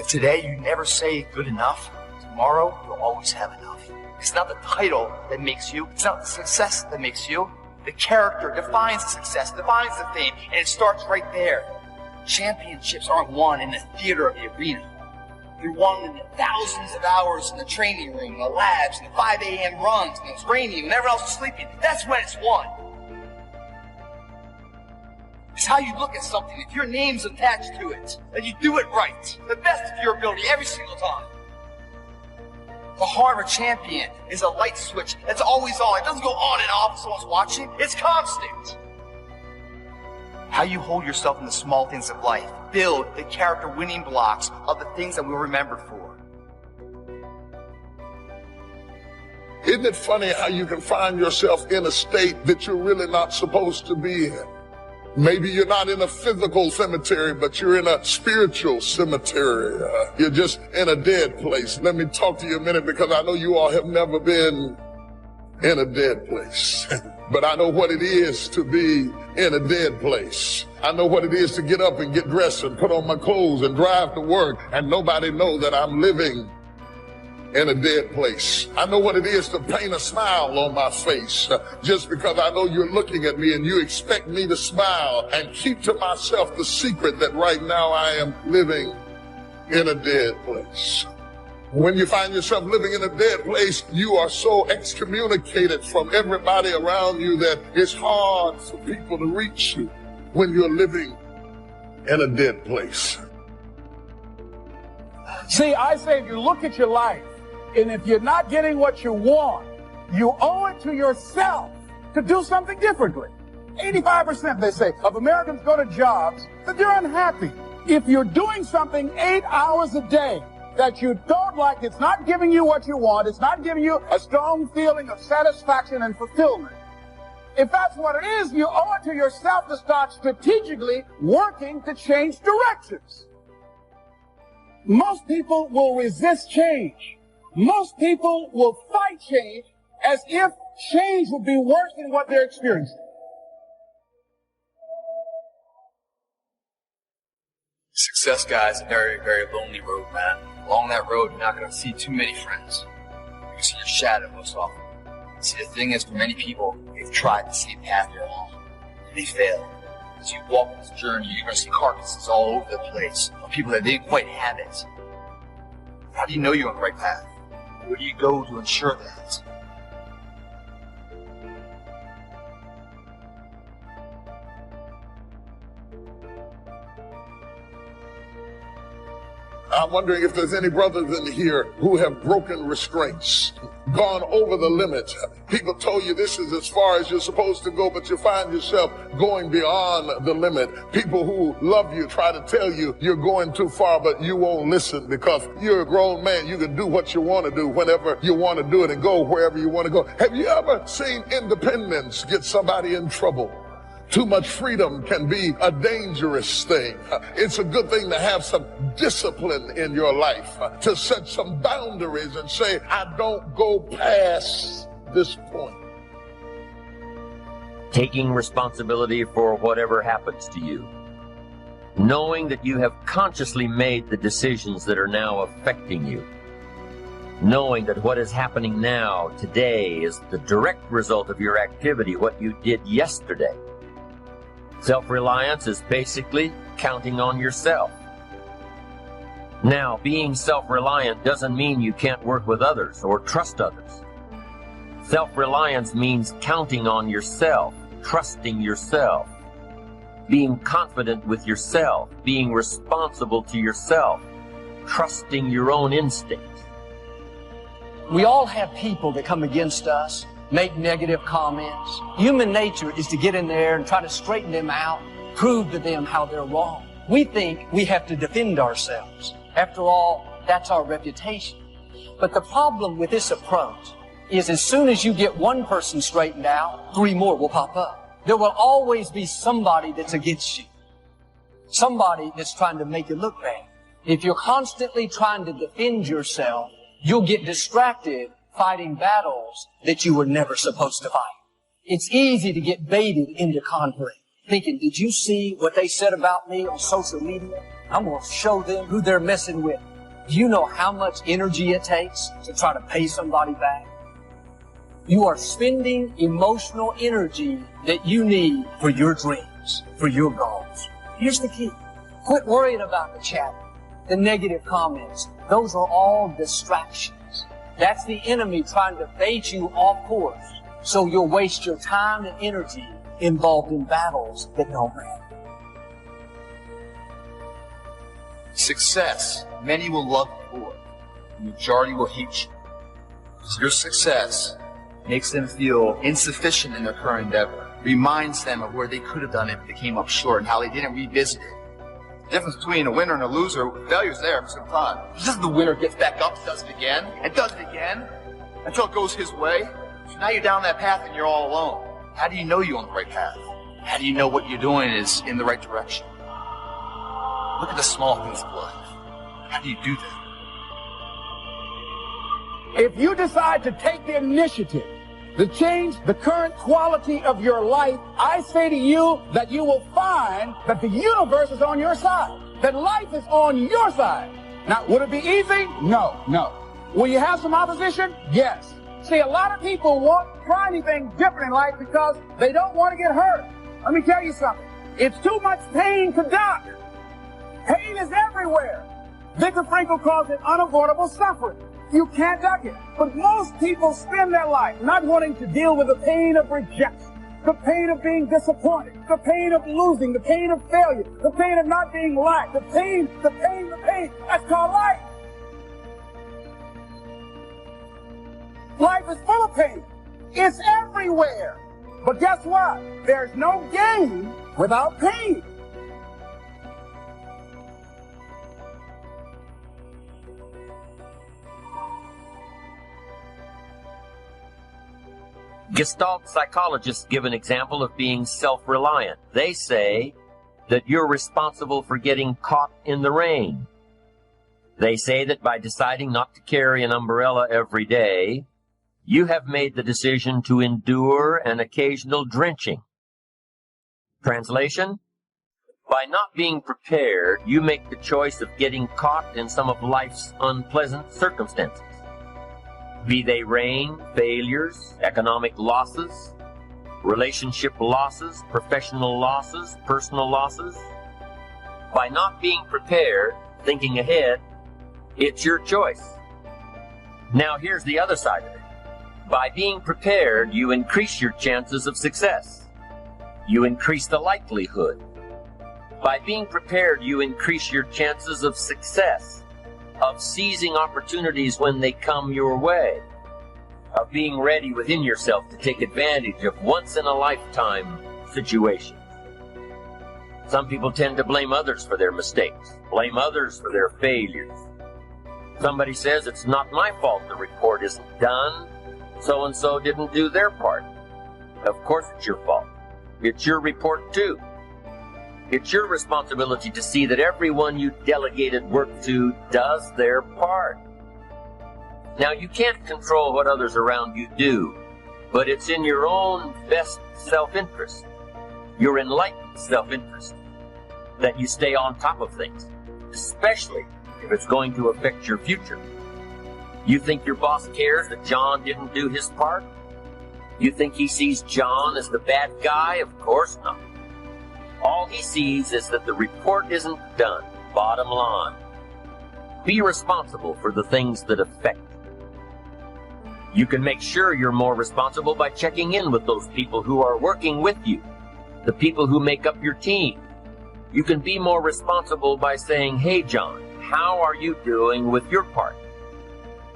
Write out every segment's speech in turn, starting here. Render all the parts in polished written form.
today you never say good enough, tomorrow you'll always have enough. It's not the title that makes you. It's not the success that makes you. The character defines the success, defines the fame, and it starts right there. Championships aren't won in the theater of the arena. They're won in the thousands of hours in the training room, in the labs, in the 5 a.m. runs, and it's raining, and everyone else is sleeping. That's when it's won. It's how you look at something. If your name's attached to it, then you do it right. The best of your ability every single time. The Harvard champion is a light switch that's always on. It doesn't go on and off if someone's watching. It's constant. How you hold yourself in the small things of life. Build the character winning blocks of the things that we'll remember for. Isn't it funny how you can find yourself in a state that you're really not supposed to be in? Maybe you're not in a physical cemetery, but you're in a spiritual cemetery. You're just in a dead place. Let me talk to you a minute, because I know you all have never been in a dead place. But I know what it is to be in a dead place. I know what it is to get up and get dressed and put on my clothes and drive to work and nobody know that I'm living in a dead place. I know what it is to paint a smile on my face just because I know you're looking at me and you expect me to smile and keep to myself the secret that right now I am living in a dead place. When you find yourself living in a dead place, you are so excommunicated from everybody around you that it's hard for people to reach you when you're living in a dead place. See, I say if you look at your life, and if you're not getting what you want, you owe it to yourself to do something differently. 85%, they say, of Americans go to jobs that they're unhappy. If you're doing something 8 hours a day that you don't like, it's not giving you what you want, it's not giving you a strong feeling of satisfaction and fulfillment. If that's what it is, you owe it to yourself to start strategically working to change directions. Most people will resist change. Most people will fight change as if change would be worse than what they're experiencing. Success, guys, is a very, very lonely road, man. Along that road, you're not going to see too many friends. You see your shadow most often. See, the thing is, for many people, they've tried the same path you're on, and they fail. As you walk this journey, you're going to see carcasses all over the place of people that didn't quite have it. How do you know you're on the right path? Where do you go to ensure that? I'm wondering if there's any brothers in here who have broken restraints, gone over the limit. People told you this is as far as you're supposed to go, but you find yourself going beyond the limit. People who love you try to tell you you're going too far, but you won't listen because you're a grown man. You can do what you want to do whenever you want to do it and go wherever you want to go. Have you ever seen independence get somebody in trouble? Too much freedom can be a dangerous thing. It's a good thing to have some discipline in your life, to set some boundaries and say, I don't go past this point. Taking responsibility for whatever happens to you. Knowing that you have consciously made the decisions that are now affecting you. Knowing that what is happening now, today, is the direct result of your activity, what you did yesterday. Self-reliance is basically counting on yourself. Now, being self-reliant doesn't mean you can't work with others or trust others. Self-reliance means counting on yourself, trusting yourself, being confident with yourself, being responsible to yourself, trusting your own instincts. We all have people that come against us, make negative comments. Human nature is to get in there and try to straighten them out, prove to them how they're wrong. We think we have to defend ourselves. After all, that's our reputation. But the problem with this approach is as soon as you get one person straightened out, 3 more will pop up. There will always be somebody that's against you. Somebody that's trying to make you look bad. If you're constantly trying to defend yourself, you'll get distracted fighting battles that you were never supposed to fight. It's easy to get baited into conflict, thinking, did you see what they said about me on social media? I'm going to show them who they're messing with. Do you know how much energy it takes to try to pay somebody back? You are spending emotional energy that you need for your dreams, for your goals. Here's the key. Quit worrying about the chatter, the negative comments. Those are all distractions. That's the enemy trying to bait you off course so you'll waste your time and energy involved in battles that don't matter. Success. Many will love you for it. The majority will hate you. Because your success makes them feel insufficient in their current endeavor. Reminds them of where they could have done it if they came up short and how they didn't revisit it. The difference between a winner and a loser, failure's there for some time. It's just the winner gets back up, does it again, and does it again, until it goes his way. So now you're down that path and you're all alone. How do you know you're on the right path? How do you know what you're doing is in the right direction? Look at the small things of life. How do you do that? If you decide to take the initiative to change the current quality of your life, I say to you that you will find that the universe is on your side, that life is on your side. Now, would it be easy? No, no. Will you have some opposition? Yes. See, a lot of people won't try anything different in life because they don't want to get hurt. Let me tell you something. It's too much pain to duck. Pain is everywhere. Viktor Frankl calls it unavoidable suffering. You can't duck it. But most people spend their life not wanting to deal with the pain of rejection, the pain of being disappointed, the pain of losing, the pain of failure, the pain of not being liked, the pain. That's called life. Life is full of pain. It's everywhere. But guess what? There's no gain without pain. Gestalt psychologists give an example of being self-reliant. They say that you're responsible for getting caught in the rain. They say that by deciding not to carry an umbrella every day, you have made the decision to endure an occasional drenching. Translation? By not being prepared, you make the choice of getting caught in some of life's unpleasant circumstances. Be they rain, failures, economic losses, relationship losses, professional losses, personal losses. By not being prepared, thinking ahead, it's your choice. Now here's the other side of it. By being prepared, you increase your chances of success. You increase the likelihood. By being prepared, you increase your chances of success, of seizing opportunities when they come your way, of being ready within yourself to take advantage of once-in-a-lifetime situations. Some people tend to blame others for their mistakes, blame others for their failures. Somebody says, it's not my fault the report isn't done, so-and-so didn't do their part. Of course it's your fault. It's your report too. It's your responsibility to see that everyone you delegated work to does their part. Now, you can't control what others around you do, but it's in your own best self-interest, your enlightened self-interest, that you stay on top of things, especially if it's going to affect your future. You think your boss cares that John didn't do his part? You think he sees John as the bad guy? Of course not. All he sees is that the report isn't done. Bottom line. Be responsible for the things that affect you. You can make sure you're more responsible by checking in with those people who are working with you, the people who make up your team. You can be more responsible by saying, hey, John, how are you doing with your part?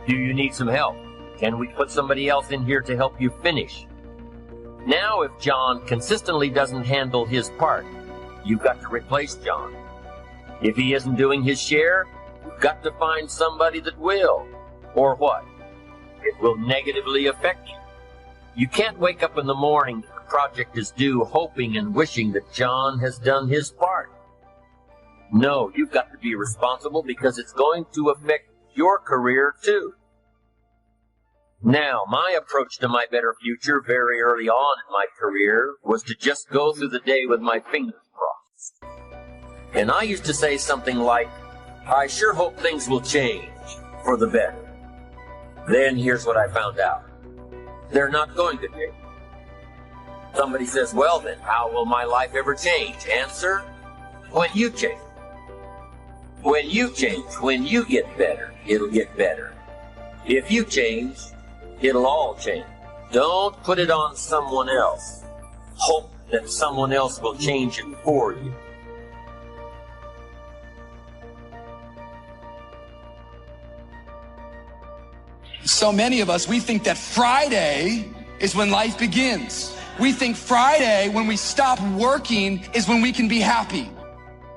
Do you need some help? Can we put somebody else in here to help you finish? Now, if John consistently doesn't handle his part, you've got to replace John. If he isn't doing his share, you've got to find somebody that will. Or what? It will negatively affect you. You can't wake up in the morning that the project is due hoping and wishing that John has done his part. No, you've got to be responsible because it's going to affect your career too. Now, my approach to my better future very early on in my career was to just go through the day with my fingers crossed. And I used to say something like, I sure hope things will change for the better. Then here's what I found out. They're not going to change. Somebody says, well then, how will my life ever change? Answer, when you change. When you change, when you get better, it'll get better. If you change, it'll all change. Don't put it on someone else. Hope that someone else will change it for you. So many of us, we think that Friday is when life begins. We think Friday, when we stop working, is when we can be happy.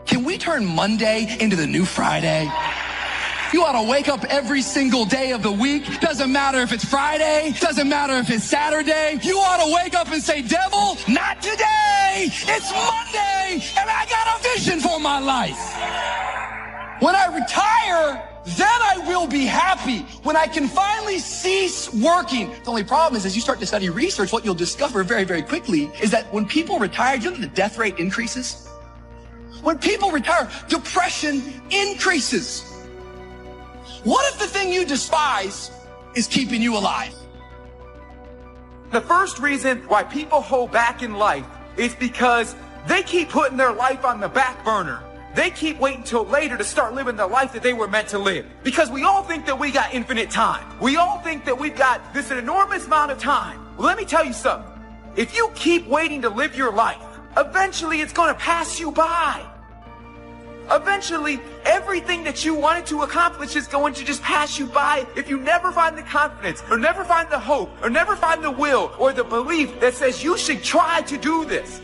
Can we turn Monday into the new Friday? You ought to wake up every single day of the week. Doesn't matter if it's Friday. Doesn't matter if it's Saturday. You ought to wake up and say, devil, not today. It's Monday, and I got a vision for my life. When I retire, then I will be happy. When I can finally cease working. The only problem is, as you start to study research, what you'll discover very, very quickly is that when people retire, do you know that the death rate increases? When people retire, depression increases. What if the thing you despise is keeping you alive? The first reason why people hold back in life is because they keep putting their life on the back burner. They keep waiting till later to start living the life that they were meant to live. Because we all think that we got infinite time. We all think that we've got this enormous amount of time. Well, let me tell you something. If you keep waiting to live your life, eventually it's going to pass you by. Eventually, everything that you wanted to accomplish is going to just pass you by if you never find the confidence, or never find the hope, or never find the will, or the belief that says you should try to do this.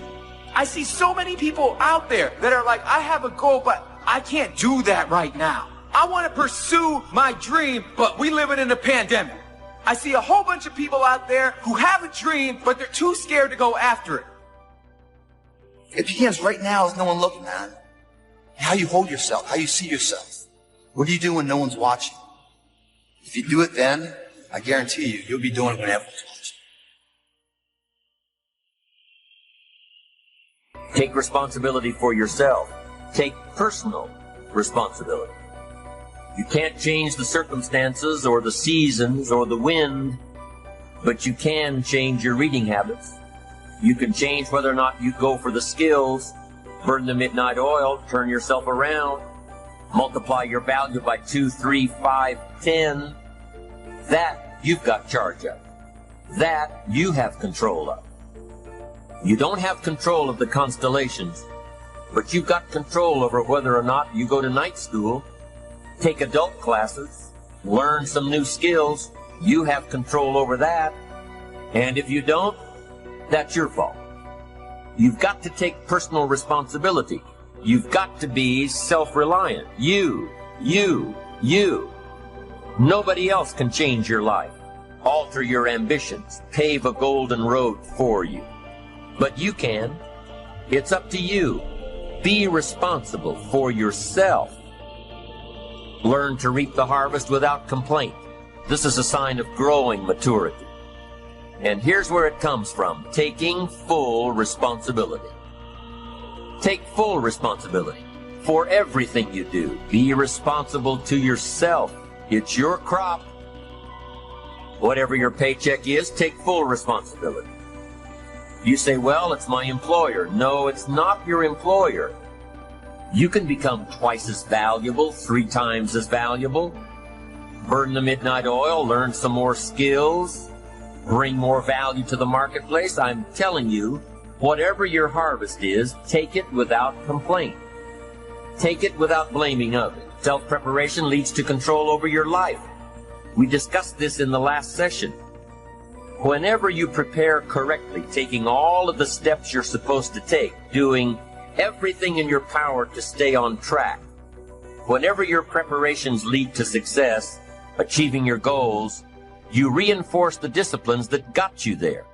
I see so many people out there that are like, I have a goal, but I can't do that right now. I want to pursue my dream, but we living in a pandemic. I see a whole bunch of people out there who have a dream, but they're too scared to go after it. It begins right now with no one looking, man. How you hold yourself, how you see yourself. What do you do when no one's watching? If you do it then, I guarantee you, you'll be doing it when everyone's watching. Take responsibility for yourself. Take personal responsibility. You can't change the circumstances or the seasons or the wind, but you can change your reading habits. You can change whether or not you go for the skills, burn the midnight oil, turn yourself around, multiply your value by 2, 3, 5, 10. That you've got charge of. That you have control of. You don't have control of the constellations, but you've got control over whether or not you go to night school, take adult classes, learn some new skills. You have control over that. And if you don't, that's your fault. You've got to take personal responsibility. You've got to be self-reliant. You. Nobody else can change your life, alter your ambitions, pave a golden road for you. But you can. It's up to you. Be responsible for yourself. Learn to reap the harvest without complaint. This is a sign of growing maturity. And here's where it comes from: taking full responsibility. Take full responsibility for everything you do. Be responsible to yourself. It's your crop. Whatever your paycheck is, take full responsibility. You say, well, it's my employer. No, it's not your employer. You can become twice as valuable, 3 times as valuable. Burn the midnight oil, learn some more skills, bring more value to the marketplace. I'm telling you, whatever your harvest is, take it without complaint. Take it without blaming others. Self-preparation leads to control over your life. We discussed this in the last session. Whenever you prepare correctly, taking all of the steps you're supposed to take, doing everything in your power to stay on track, whenever your preparations lead to success, achieving your goals, you reinforce the disciplines that got you there.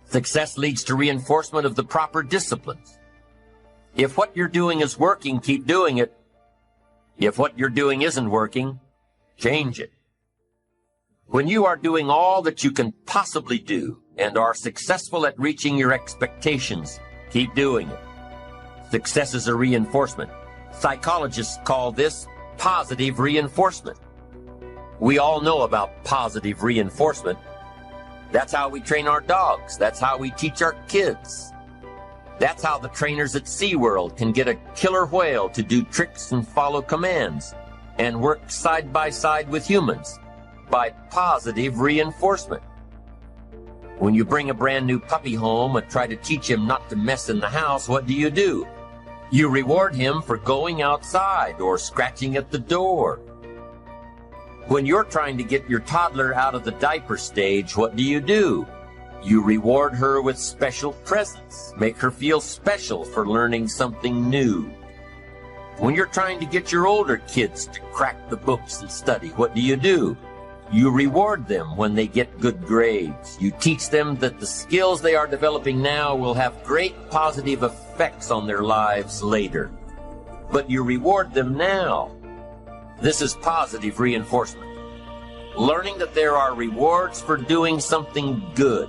Success leads to reinforcement of the proper disciplines. If what you're doing is working, keep doing it. If what you're doing isn't working, change it. When you are doing all that you can possibly do and are successful at reaching your expectations, keep doing it. Success is a reinforcement. Psychologists call this positive reinforcement. We all know about positive reinforcement. That's how we train our dogs. That's how we teach our kids. That's how the trainers at SeaWorld can get a killer whale to do tricks and follow commands and work side by side with humans by positive reinforcement. When you bring a brand new puppy home and try to teach him not to mess in the house, what do? You reward him for going outside or scratching at the door. When you're trying to get your toddler out of the diaper stage, what do? You reward her with special presents, make her feel special for learning something new. When you're trying to get your older kids to crack the books and study, what do? You reward them when they get good grades. You teach them that the skills they are developing now will have great positive effects on their lives later. But you reward them now. This is positive reinforcement. Learning that there are rewards for doing something good,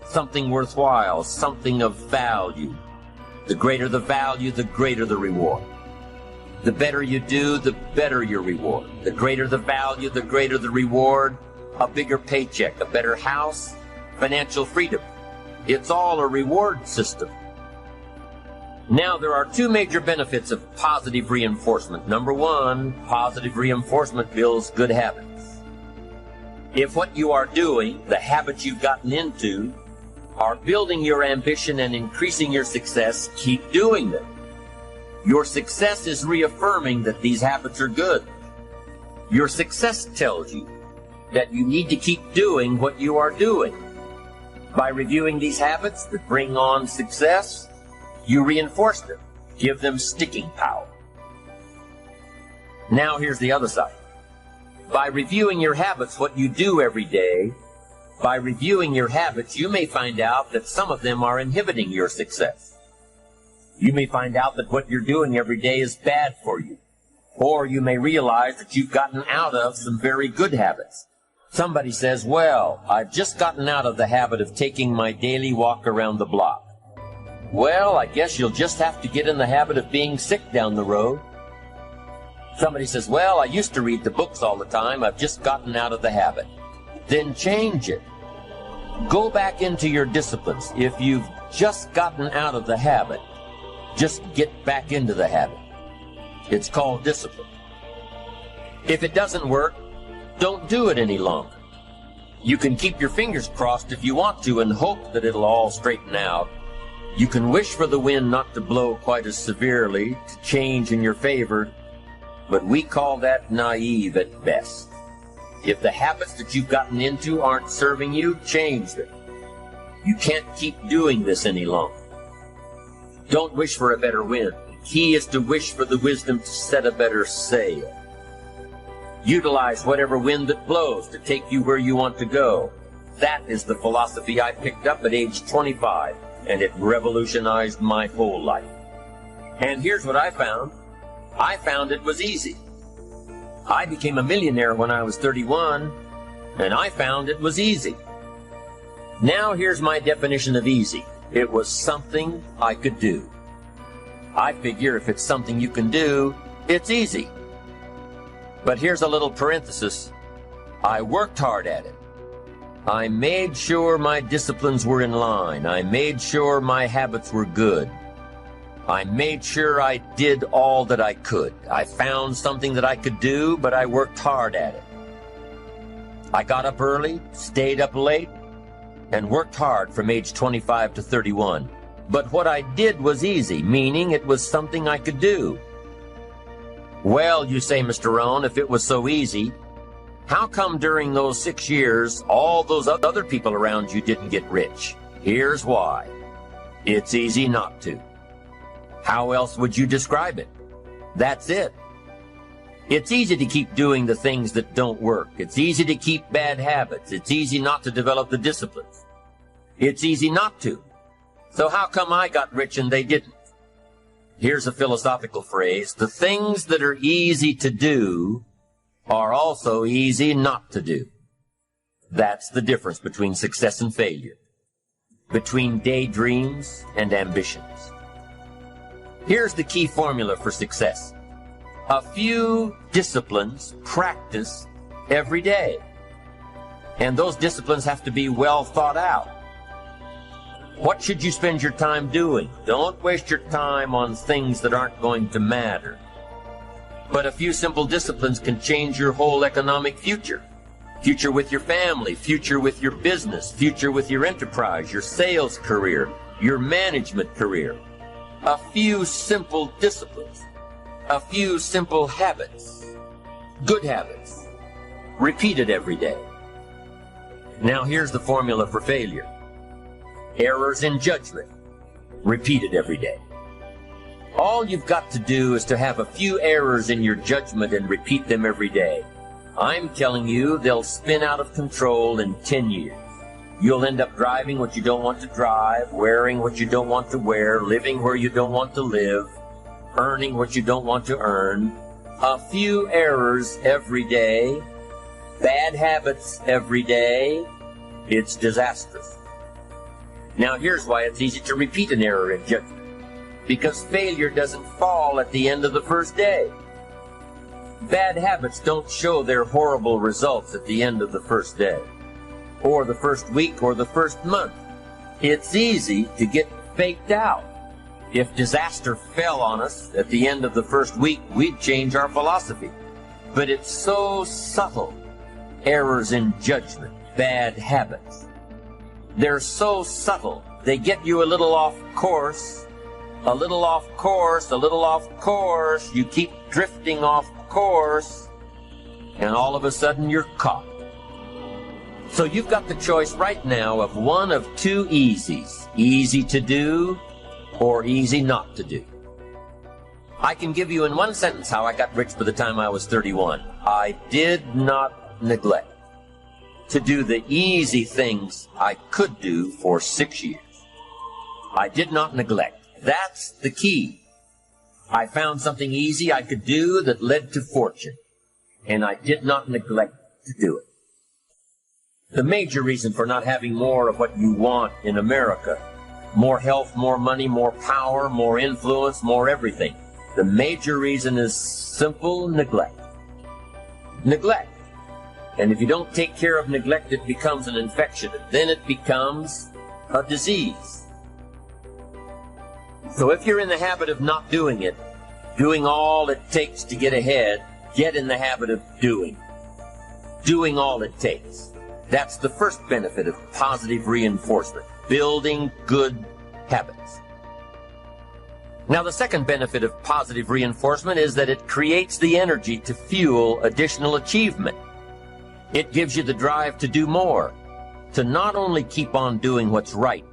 something worthwhile, something of value. The greater the value, the greater the reward. The better you do, the better your reward. The greater the value, the greater the reward. A bigger paycheck, a better house, financial freedom. It's all a reward system. Now, there are two major benefits of positive reinforcement. Number one, positive reinforcement builds good habits. If what you are doing, the habits you've gotten into, are building your ambition and increasing your success, keep doing them. Your success is reaffirming that these habits are good. Your success tells you that you need to keep doing what you are doing. By reviewing these habits that bring on success, you reinforce them, give them sticking power. Now here's the other side. By reviewing your habits, what you do every day, by reviewing your habits, you may find out that some of them are inhibiting your success. You may find out that what you're doing every day is bad for you. Or you may realize that you've gotten out of some very good habits. Somebody says, well, I've just gotten out of the habit of taking my daily walk around the block. Well, I guess you'll just have to get in the habit of being sick down the road. Somebody says, well, I used to read the books all the time. I've just gotten out of the habit. Then change it. Go back into your disciplines. If you've just gotten out of the habit, just get back into the habit. It's called discipline. If it doesn't work, don't do it any longer. You can keep your fingers crossed if you want to and hope that it'll all straighten out. You can wish for the wind not to blow quite as severely, to change in your favor, but we call that naive at best. If the habits that you've gotten into aren't serving you, change them. You can't keep doing this any longer. Don't wish for a better wind. The key is to wish for the wisdom to set a better sail. Utilize whatever wind that blows to take you where you want to go. That is the philosophy I picked up at age 25, and it revolutionized my whole life. And here's what I found. I found it was easy. I became a millionaire when I was 31, and I found it was easy. Now here's my definition of easy. It was something I could do. I figure if it's something you can do, it's easy. But here's a little parenthesis. I worked hard at it. I made sure my disciplines were in line. I made sure my habits were good. I made sure I did all that I could. I found something that I could do, but I worked hard at it. I got up early, stayed up late, and worked hard from age 25 to 31. But what I did was easy, meaning it was something I could do. Well, you say, Mr. Rohn, if it was so easy, how come during those 6 years, all those other people around you didn't get rich? Here's why. It's easy not to. How else would you describe it? That's it. It's easy to keep doing the things that don't work. It's easy to keep bad habits. It's easy not to develop the disciplines. It's easy not to. So how come I got rich and they didn't? Here's a philosophical phrase. The things that are easy to do are also easy not to do. That's the difference between success and failure, between daydreams and ambitions. Here's the key formula for success. A few disciplines practiced every day. And those disciplines have to be well thought out. What should you spend your time doing? Don't waste your time on things that aren't going to matter. But a few simple disciplines can change your whole economic future. Future with your family, future with your business, future with your enterprise, your sales career, your management career. A few simple disciplines. A few simple habits. Good habits. Repeated every day. Now here's the formula for failure. Errors in judgment. Repeated every day. All you've got to do is to have a few errors in your judgment and repeat them every day. I'm telling you, they'll spin out of control in 10 years. You'll end up driving what you don't want to drive, wearing what you don't want to wear, living where you don't want to live, earning what you don't want to earn. A few errors every day, bad habits every day, it's disastrous. Now here's why it's easy to repeat an error in judgment. Because failure doesn't fall at the end of the first day. Bad habits don't show their horrible results at the end of the first day, or the first week, or the first month. It's easy to get faked out. If disaster fell on us at the end of the first week, we'd change our philosophy. But it's so subtle. Errors in judgment, bad habits. They're so subtle. They get you a little off course, a little off course, a little off course. You keep drifting off course, and all of a sudden you're caught. So you've got the choice right now of one of two easies. Easy to do or easy not to do. I can give you in one sentence how I got rich by the time I was 31. I did not neglect to do the easy things I could do for 6 years. I did not neglect. That's the key. I found something easy I could do that led to fortune, and I did not neglect to do it. The major reason for not having more of what you want in America, more health, more money, more power, more influence, more everything, the major reason is simple neglect. Neglect. And if you don't take care of neglect, it becomes an infection, and then it becomes a disease. So if you're in the habit of not doing it, doing all it takes to get ahead, get in the habit of doing. Doing all it takes. That's the first benefit of positive reinforcement, building good habits. Now the second benefit of positive reinforcement is that it creates the energy to fuel additional achievement. It gives you the drive to do more, to not only keep on doing what's right,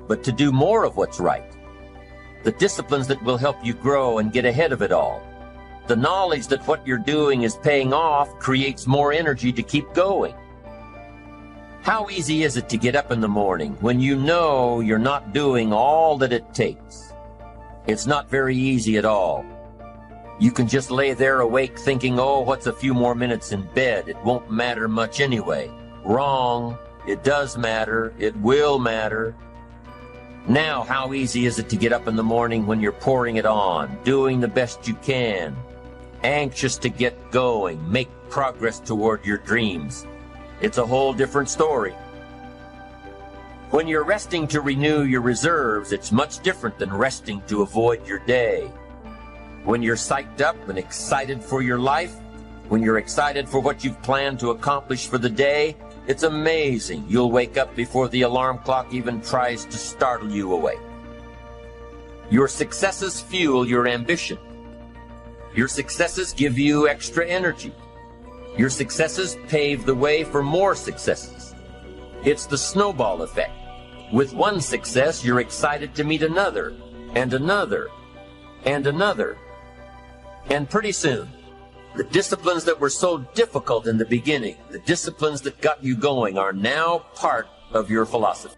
but to do more of what's right. The disciplines that will help you grow and get ahead of it all. The knowledge that what you're doing is paying off creates more energy to keep going. How easy is it to get up in the morning when you know you're not doing all that it takes? It's not very easy at all. You can just lay there awake thinking, oh, what's a few more minutes in bed? It won't matter much anyway. Wrong. It does matter. It will matter. Now, how easy is it to get up in the morning when you're pouring it on, doing the best you can, anxious to get going, make progress toward your dreams? It's a whole different story. When you're resting to renew your reserves, it's much different than resting to avoid your day. When you're psyched up and excited for your life, when you're excited for what you've planned to accomplish for the day, it's amazing. You'll wake up before the alarm clock even tries to startle you awake. Your successes fuel your ambition. Your successes give you extra energy. Your successes pave the way for more successes. It's the snowball effect. With one success, you're excited to meet another, and another, and another. And pretty soon, the disciplines that were so difficult in the beginning, the disciplines that got you going, are now part of your philosophy.